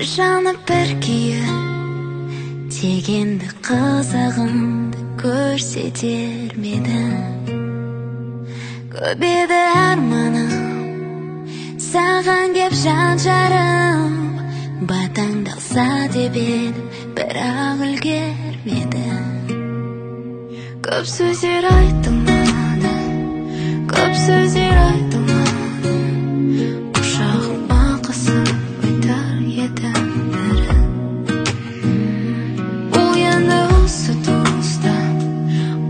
жанып бір күйі дегенді қызығыңды көрсетер ме еді. Көп еді арманым саған кеп жан жарым, батаңдалса деп едім, бірақ үлгермеді. Көп сөздер айтылмады, көп сөздер айтылмады, құшағыма қысып айтар едім бәрі. Бұл енді осы тұста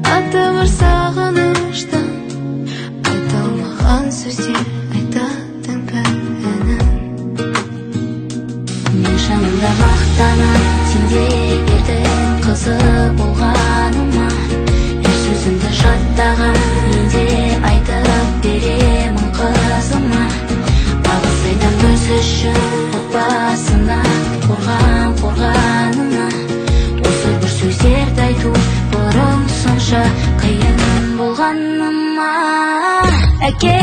қатты бір сағыныштан айтылмаған сөздер айтатын бәрінің. Мен шынында мақтанам сенде ердің қызы болғаныма, әр сөзімді жаттаған менде айтып беремін қызыма. Алғыс айтам өз үшін отбасына, қорғанына. Осы бір сөздерді айту бұрын сонша қиын болғаныма. Әке,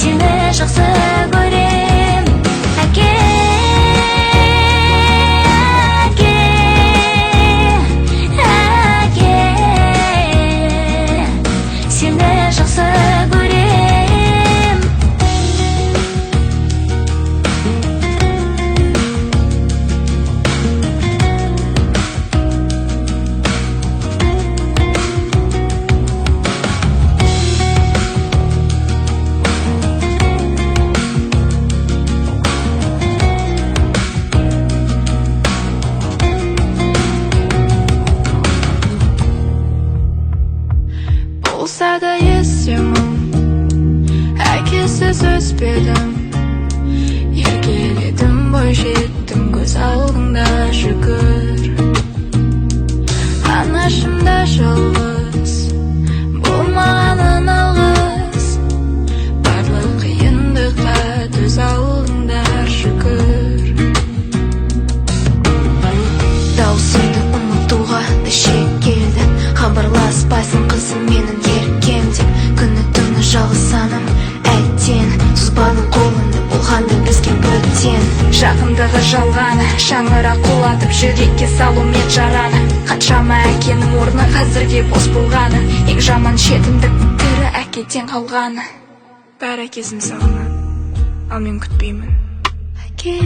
сені жақсы көрем. Әке, сені жақсы көрем. Болса да есемін әкесіз өспедім, еркеледім, бойжеттім, көз алдыңда жүгір. Анашымда жалғыз болмағанын алғыс, барлық қиындыққа төз алдыңда жүгір. Даусымды ұмытуға да шек келді, хабарласпайсың қызым менің еркем деп. Күні түні жалғызсаным әттен, сызбаның қолында болғанды бізге бөтен. Жақындығы жалғаны, шаңырақ құлатып жүрекке салумен жараны. Қаншама әкенің орны қазірге бос болғаны, ең жаман жетімдік тірі әкеден қалғаны. Бәрі әкесін сағынады, ал мен күтпеймін. Әке.